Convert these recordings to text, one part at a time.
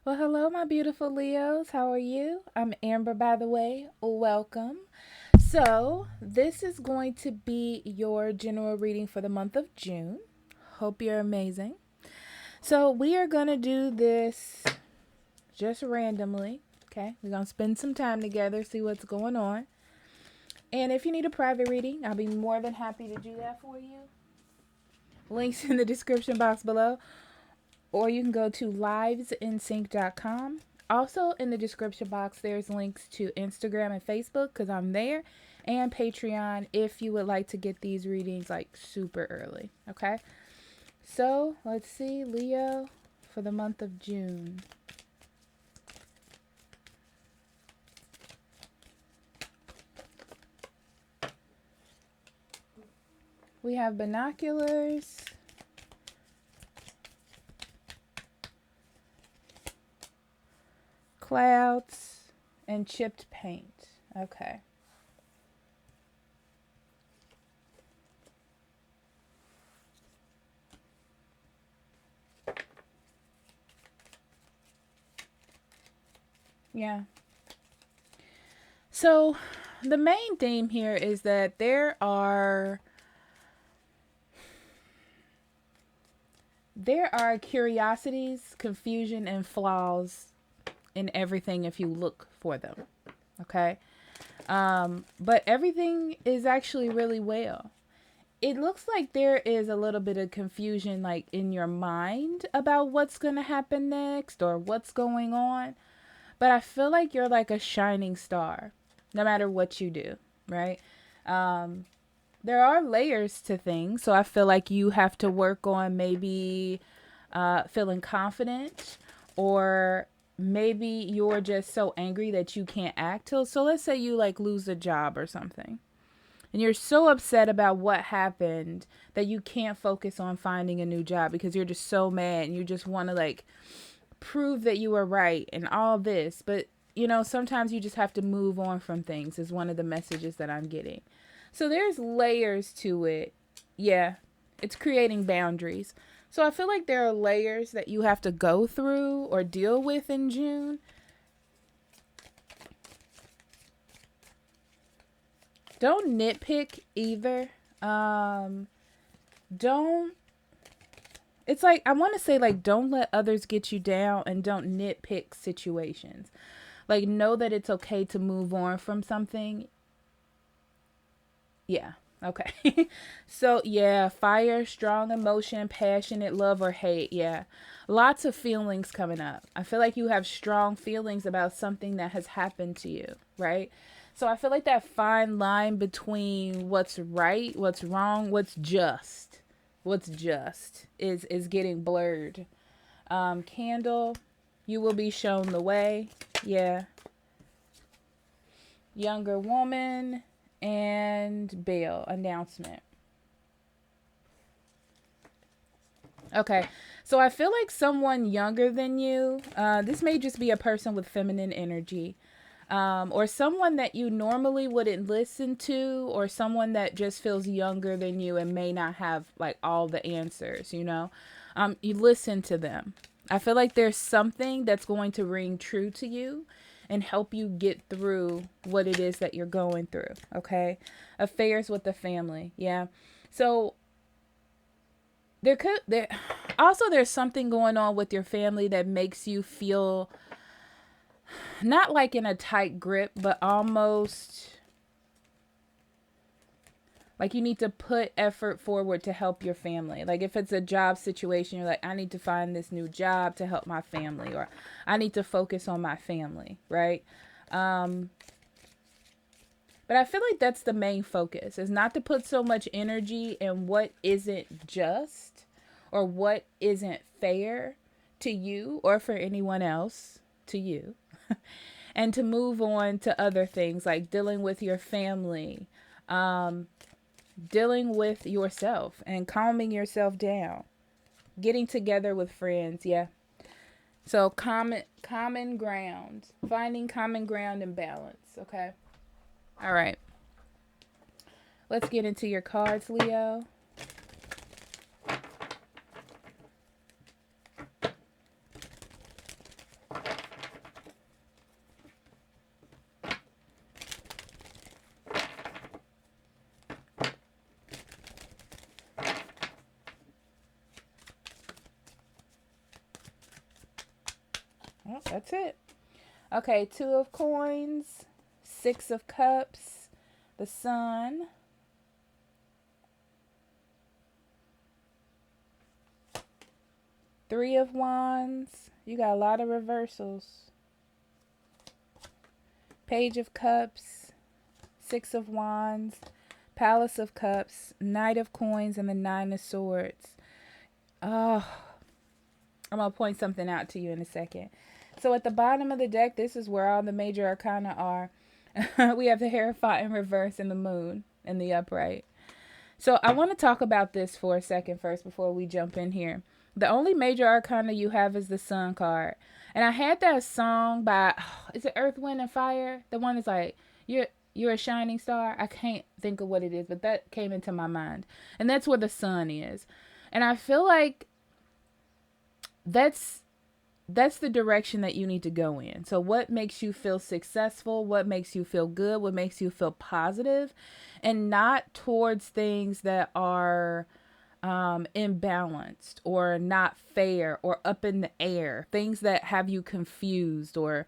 Well, hello, my beautiful Leos. How are you? I'm Amber, by the way. Welcome. So, this is going to be your general reading for the month of June. Hope you're amazing. So, we are going to do this just randomly. Okay, we're going to spend some time together, see what's going on. And if you need a private reading, I'll be more than happy to do that for you. Links in the description box below. Or you can go to livesinsync.com. Also, in the description box, there's links to Instagram and Facebook because I'm there, and Patreon if you would like to get these readings like super early. Okay, so let's see, Leo, for the month of June. We have binoculars, clouds, and chipped paint. Okay. Yeah. So the main theme here is that there are curiosities, confusion, and flaws in everything if you look for them. Okay. But everything is actually really well. It looks like there is a little bit of confusion, like in your mind about what's going to happen next or what's going on. But I feel like you're like a shining star, no matter what you do, right? Um, there are layers to things. So I feel like you have to work on maybe feeling confident, or maybe you're just so angry that you can't act. So let's say you like lose a job or something. And you're so upset about what happened that you can't focus on finding a new job because you're just so mad and you just want to like prove that you were right and all this. But, sometimes you just have to move on from things, is one of the messages that I'm getting. So there's layers to it. Yeah, it's creating boundaries. So I feel like there are layers that you have to go through or deal with in June. Don't nitpick either. Don't It's like I want to say, like, don't let others get you down, and don't nitpick situations. Like, know that it's okay to move on from something. Yeah. Okay. So, yeah, fire, strong emotion, passionate love or hate. Yeah. Lots of feelings coming up. I feel like you have strong feelings about something that has happened to you, right? So I feel like that fine line between what's right, what's wrong, what's just is getting blurred. Candle, you will be shown the way. Yeah. Younger woman and Bell announcement. Okay, so I feel like someone younger than you. This may just be a person with feminine energy, or someone that you normally wouldn't listen to, or someone that just feels younger than you and may not have like all the answers. You listen to them. I feel like there's something that's going to ring true to you and help you get through what it is that you're going through. Okay, affairs with the family. Yeah, so there also there's something going on with your family that makes you feel not like in a tight grip, but almost like you need to put effort forward to help your family. Like if it's a job situation, you're like, I need to find this new job to help my family, or I need to focus on my family, right? um but I feel like that's the main focus, is not to put so much energy in what isn't just or what isn't fair to you or for anyone else to you, and to move on to other things like dealing with your family, um, dealing with yourself and calming yourself down, getting together with friends. Yeah. So common ground, finding common ground and balance. Okay. All right. Let's get into your cards, Leo. Oh, that's it. Okay, Two of Coins, Six of Cups, the Sun, Three of Wands. You got a lot of reversals. Page of Cups, Six of Wands, Palace of Cups, Knight of Coins, and the Nine of Swords. Oh, I'm going to point something out to you in a second. So at the bottom of the deck, this is where all the major arcana are. We have the Hierophant in reverse and the Moon in the upright. So I want to talk about this for a second first before we jump in here. The only major arcana you have is the Sun card. And I had that song by, is it Earth, Wind, and Fire? The one that's like, you're a shining star. I can't think of what it is, but that came into my mind. And that's where the sun is. And I feel like that's the direction that you need to go in. So what makes you feel successful? What makes you feel good? What makes you feel positive? And not towards things that are imbalanced or not fair or up in the air, things that have you confused or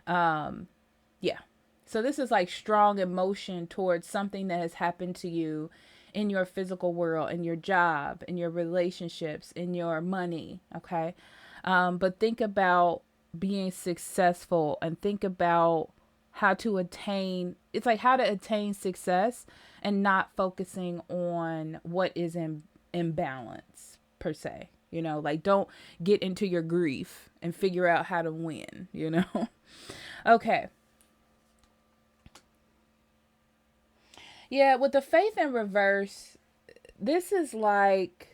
yeah. So this is like strong emotion towards something that has happened to you in your physical world, in your job, in your relationships, in your money. Okay. But think about being successful and think about how to attain, it's like how to attain success and not focusing on what is in imbalance per se, you know, like don't get into your grief and figure out how to win, you know. Okay. Yeah, with the Faith in reverse, this is like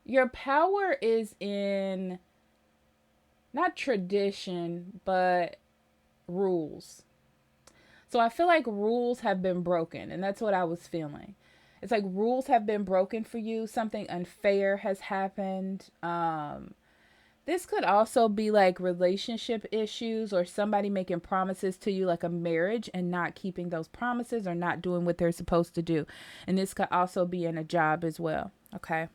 your power is in not tradition, but rules. So I feel like rules have been broken, and that's what I was feeling. It's like rules have been broken for you. Something unfair has happened. This could also be like relationship issues or somebody making promises to you, like a marriage, and not keeping those promises or not doing what they're supposed to do. And this could also be in a job as well. Okay.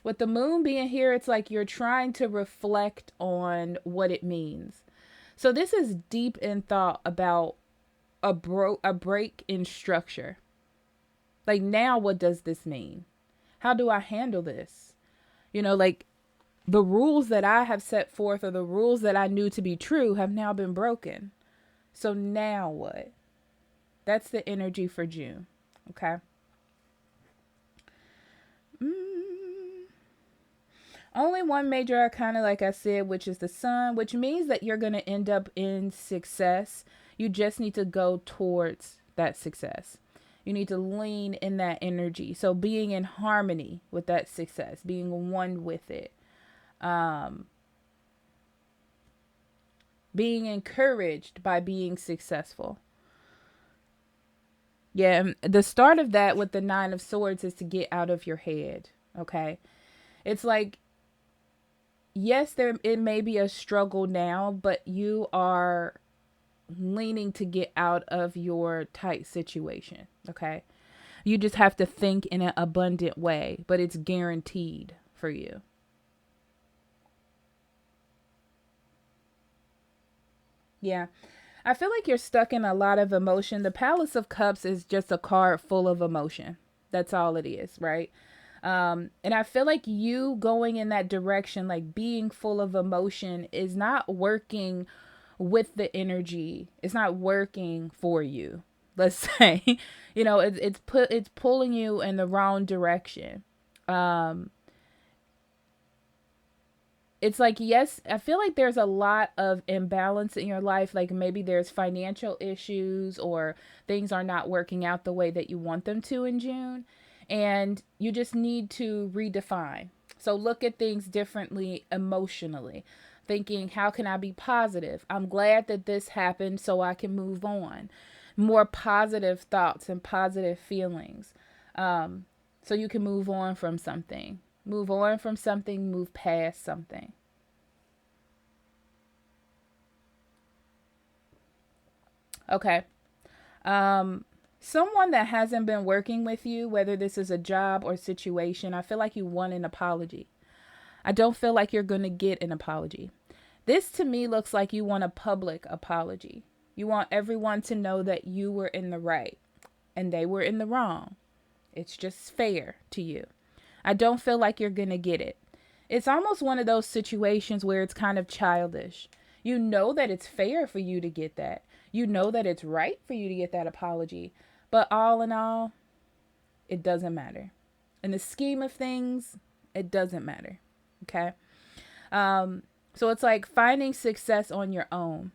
With the moon being here, it's like you're trying to reflect on what it means. So this is deep in thought about a break in structure. Like, now what does this mean? How do I handle this? You know, like the rules that I have set forth or the rules that I knew to be true have now been broken. So now what? That's the energy for June. Okay. Only one major arcana, like I said, which is the sun, which means that you're going to end up in success. You just need to go towards that success. You need to lean in that energy. So being in harmony with that success, being one with it. Being encouraged by being successful. Yeah, the start of that with the Nine of Swords is to get out of your head. Okay. It's like, yes, it may be a struggle now, but you are leaning to get out of your tight situation. Okay. You just have to think in an abundant way, but it's guaranteed for you. Yeah. I feel like you're stuck in a lot of emotion. The Palace of Cups is just a card full of emotion. That's all it is, right? And I feel like you going in that direction, like being full of emotion, is not working with the energy. It's not working for you. Let's say, you know, it's pulling you in the wrong direction. It's like, yes, I feel like there's a lot of imbalance in your life. Like maybe there's financial issues or things are not working out the way that you want them to in June. And you just need to redefine. So look at things differently emotionally. Thinking, how can I be positive? I'm glad that this happened so I can move on. More positive thoughts and positive feelings. So you can move on from something. Move on from something, move past something. Okay. Someone that hasn't been working with you, whether this is a job or situation, I feel like you want an apology. I don't feel like you're going to get an apology. This to me looks like you want a public apology. You want everyone to know that you were in the right and they were in the wrong. It's just fair to you. I don't feel like you're going to get it. It's almost one of those situations where it's kind of childish. You know that it's fair for you to get that. You know that it's right for you to get that apology. But all in all, it doesn't matter. In the scheme of things, it doesn't matter. Okay? So it's like finding success on your own.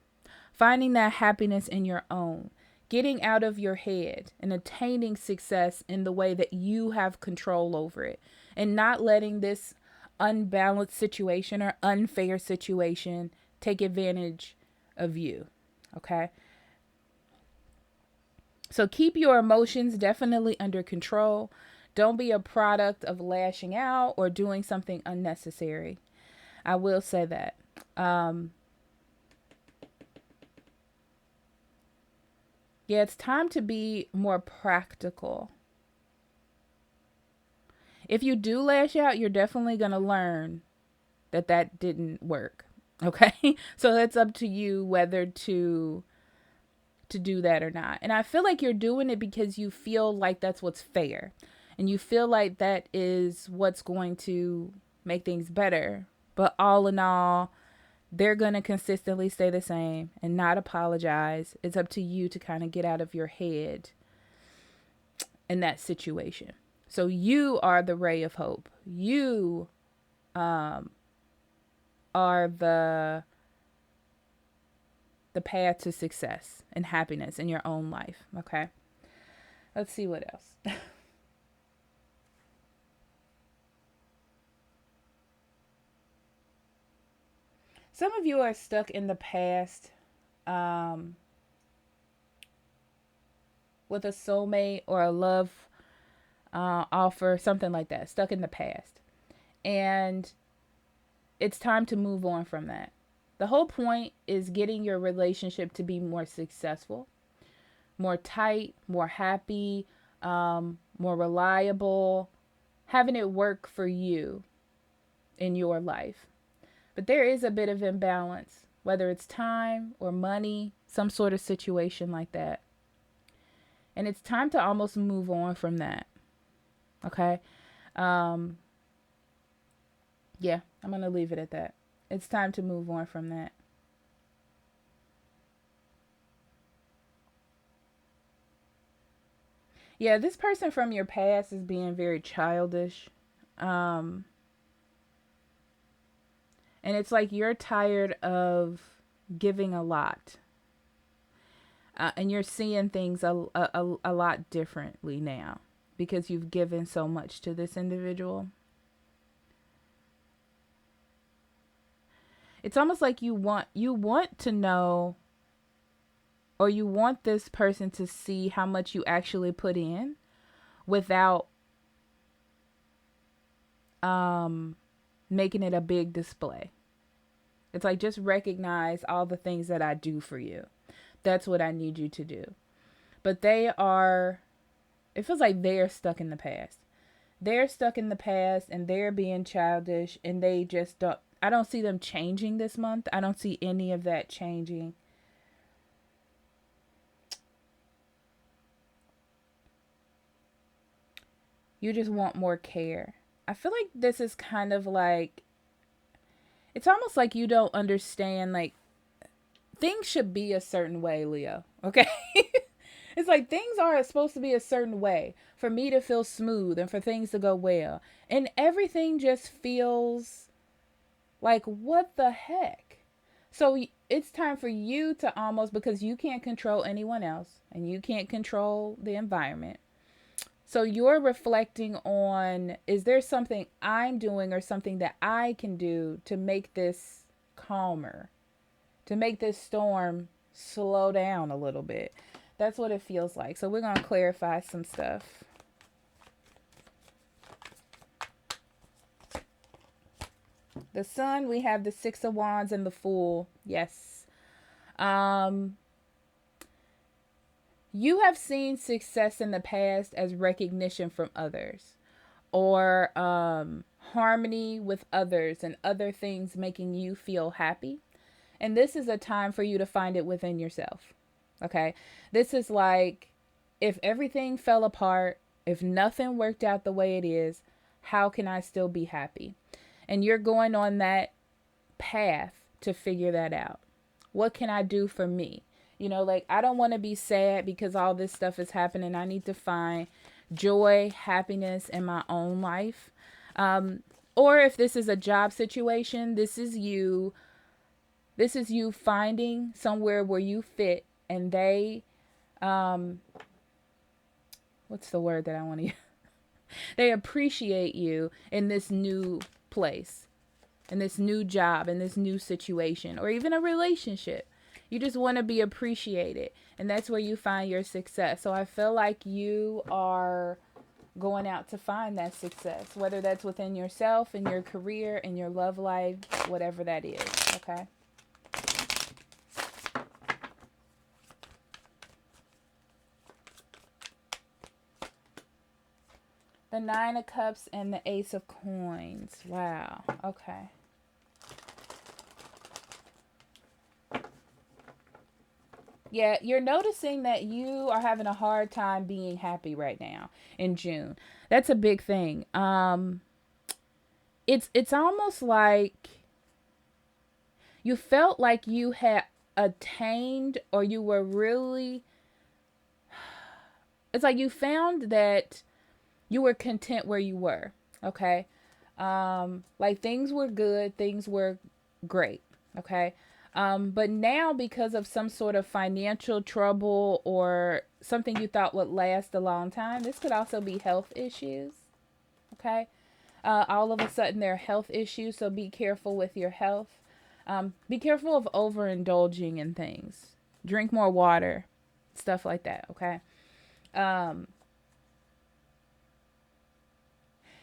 Finding that happiness in your own. Getting out of your head and attaining success in the way that you have control over it. And not letting this unbalanced situation or unfair situation take advantage of you. Okay? So keep your emotions definitely under control. Don't be a product of lashing out or doing something unnecessary. I will say that. Yeah, it's time to be more practical. If you do lash out, you're definitely going to learn that that didn't work. Okay? So that's up to you whether to do that or not. And I feel like you're doing it because you feel like that's what's fair. And you feel like that is what's going to make things better. But all in all, they're going to consistently stay the same and not apologize. It's up to you to kind of get out of your head in that situation. So you are the ray of hope. You are the path to success and happiness in your own life. Okay. Let's see what else. Some of you are stuck in the past with a soulmate or a love offer, something like that, stuck in the past. And it's time to move on from that. The whole point is getting your relationship to be more successful, more tight, more happy, more reliable, having it work for you in your life. But there is a bit of imbalance, whether it's time or money, some sort of situation like that. And it's time to almost move on from that. Okay? Yeah, I'm going to leave it at that. It's time to move on from that. Yeah, this person from your past is being very childish. And it's like you're tired of giving a lot. And you're seeing things a lot differently now because you've given so much to this individual. It's almost like you want to know, or you want this person to see how much you actually put in without making it a big display. It's like, just recognize all the things that I do for you. That's what I need you to do. But it feels like they're stuck in the past. They're stuck in the past and they're being childish, and they just don't, I don't see them changing this month. I don't see any of that changing. You just want more care. I feel like this is kind of like, it's almost like you don't understand, like, things should be a certain way, Leo. Okay? It's like things are supposed to be a certain way for me to feel smooth and for things to go well. And everything just feels like, what the heck? So it's time for you to almost, because you can't control anyone else and you can't control the environment. So you're reflecting on, is there something I'm doing or something that I can do to make this calmer, to make this storm slow down a little bit? That's what it feels like. So we're going to clarify some stuff. The Sun, we have the Six of Wands and the Fool. Yes. You have seen success in the past as recognition from others, or harmony with others and other things making you feel happy. And this is a time for you to find it within yourself. Okay. This is like, if everything fell apart, if nothing worked out the way it is, how can I still be happy? And you're going on that path to figure that out. What can I do for me? You know, like, I don't want to be sad because all this stuff is happening. I need to find joy, happiness in my own life. Or if this is a job situation, this is you finding somewhere where you fit, and they, what's the word that I want to use? They appreciate you in this new place, in this new job, in this new situation, or even a relationship. You just want to be appreciated, and that's where you find your success. So I feel like you are going out to find that success, whether that's within yourself, in your career, in your love life, whatever that is. Okay. The Nine of Cups and the Ace of Coins. Wow. Okay. Yeah, you're noticing that you are having a hard time being happy right now in June. That's a big thing. It's almost like you felt like you had attained, or you were really, it's like you found that you were content where you were. Okay. Like, things were good, things were great. Okay. But now, because of some sort of financial trouble or something you thought would last a long time, this could also be health issues. Okay. All of a sudden there are health issues. So be careful with your health. Be careful of overindulging in things. Drink more water, stuff like that. Okay.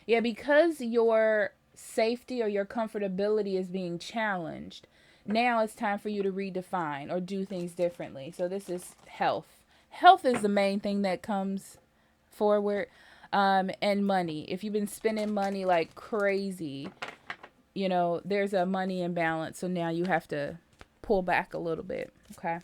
Yeah, because your safety or your comfortability is being challenged, now it's time for you to redefine or do things differently. So this is health. Health is the main thing that comes forward. And money. If you've been spending money like crazy, you know, there's a money imbalance. So now you have to pull back a little bit. Okay.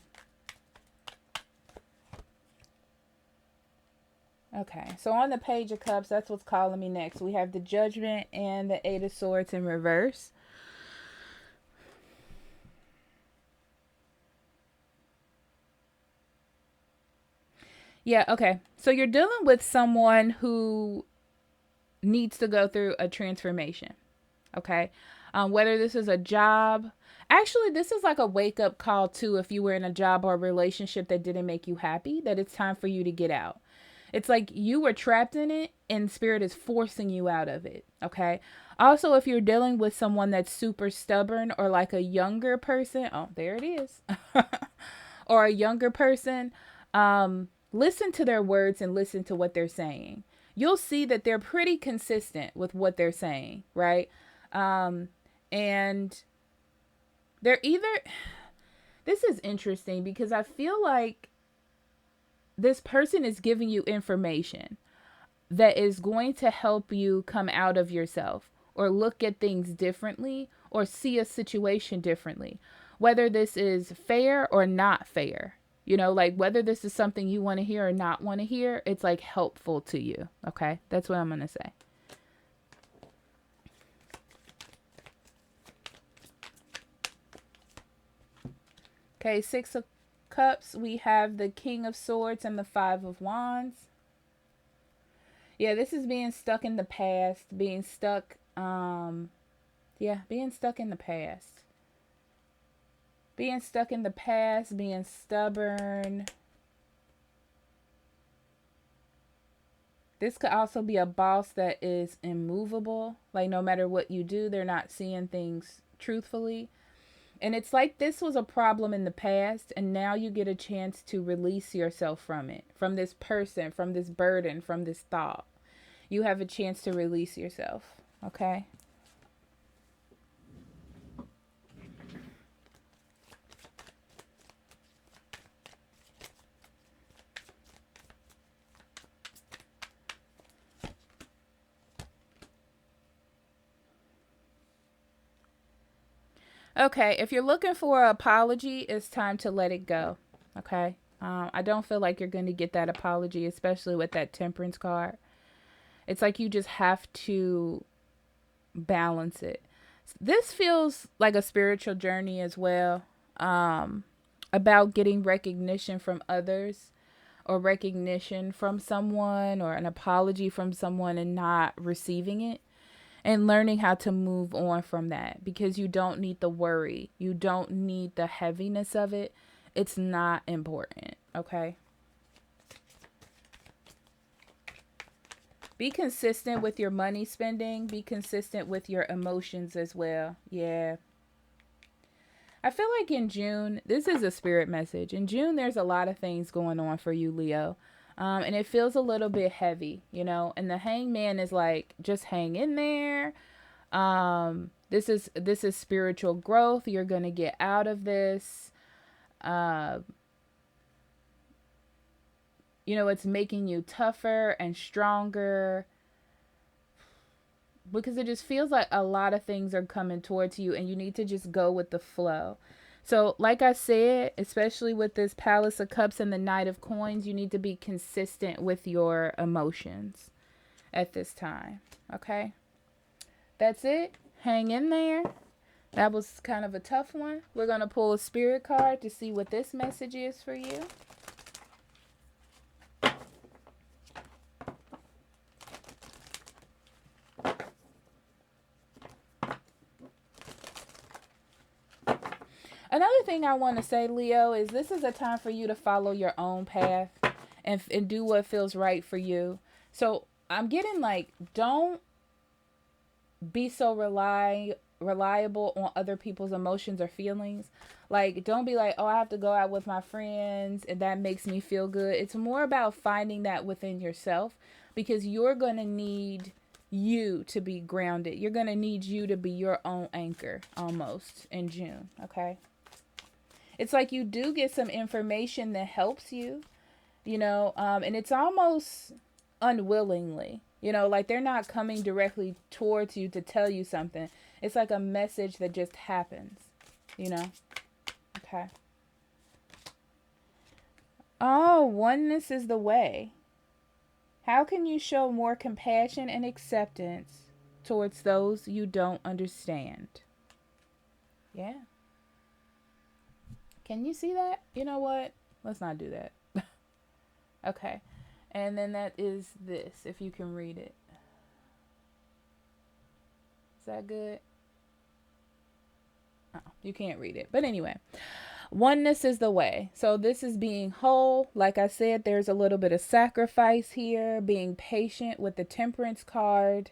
Okay, so on the Page of Cups, that's what's calling me next. We have the Judgment and the Eight of Swords in reverse. Yeah, okay. So you're dealing with someone who needs to go through a transformation. Okay. Whether this is a job. Actually, this is like a wake-up call too, if you were in a job or a relationship that didn't make you happy, that it's time for you to get out. It's like you were trapped in it and spirit is forcing you out of it. Okay. Also, if you're dealing with someone that's super stubborn, or like a younger person, oh, there it is, or a younger person, listen to their words and listen to what they're saying. You'll see that they're pretty consistent with what they're saying, right? And they're either, this is interesting because I feel like this person is giving you information that is going to help you come out of yourself, or look at things differently, or see a situation differently, whether this is fair or not fair. You know, like, whether this is something you want to hear or not want to hear, it's like helpful to you. Okay. That's what I'm going to say. Okay. Six of Cups. We have the King of Swords and the Five of Wands. Yeah, this is being stuck in the past, being stuck, being stuck in the past. Being stuck in the past, being stubborn. This could also be a boss that is immovable. Like, no matter what you do, they're not seeing things truthfully. And it's like this was a problem in the past, and now you get a chance to release yourself from it, from this person, from this burden, from this thought. You have a chance to release yourself. Okay? Okay, if you're looking for an apology, it's time to let it go. Okay. I don't feel like you're going to get that apology, especially with that temperance card. It's like you just have to balance it. This feels like a spiritual journey as well, about getting recognition from others, or recognition from someone, or an apology from someone and not receiving it, and learning how to move on from that, because you don't need the worry. You don't need the heaviness of it. It's not important. Okay. Be consistent with your money spending. Be consistent with your emotions as well. Yeah. I feel like in June, this is a spirit message. In June, there's a lot of things going on for you, Leo. And it feels a little bit heavy, you know, and the hangman is like, just hang in there. This is spiritual growth. You're going to get out of this. You know, it's making you tougher and stronger, because it just feels like a lot of things are coming towards you and you need to just go with the flow. So, like I said, especially with this Palace of Cups and the Knight of Coins, you need to be consistent with your emotions at this time. Okay? That's it. Hang in there. That was kind of a tough one. We're going to pull a spirit card to see what this message is for you. Another thing I want to say, Leo, is this is a time for you to follow your own path and do what feels right for you. So I'm getting like, don't be so reliable on other people's emotions or feelings. Like, don't be like, oh, I have to go out with my friends and that makes me feel good. It's more about finding that within yourself, because you're going to need you to be grounded. You're going to need you to be your own anchor almost in June. Okay. It's like you do get some information that helps you, you know, and it's almost unwillingly, you know, like they're not coming directly towards you to tell you something. It's like a message that just happens, you know. Okay. Oh, oneness is the way. How can you show more compassion and acceptance towards those you don't understand? Yeah. Can you see that? You know what? Let's not do that. Okay. And then that is this, if you can read it. Is that good? Oh, you can't read it. But anyway, oneness is the way. So this is being whole. Like I said, there's a little bit of sacrifice here, being patient with the temperance card,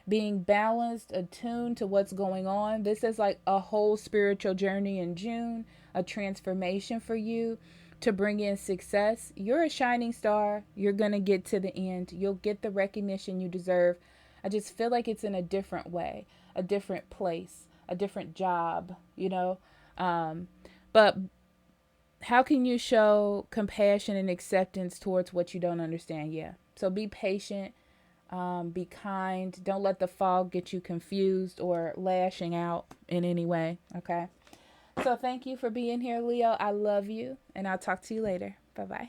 being balanced, attuned to what's going on. This is like a whole spiritual journey in June, a transformation for you to bring in success. You're a shining star. You're going to get to the end. You'll get the recognition you deserve. I just feel like it's in a different way, a different place, a different job, you know. But how can you show compassion and acceptance towards what you don't understand? Yeah. So be patient. Be kind. Don't let the fog get you confused or lashing out in any way. Okay. So thank you for being here, Leo. I love you, and I'll talk to you later. Bye-bye.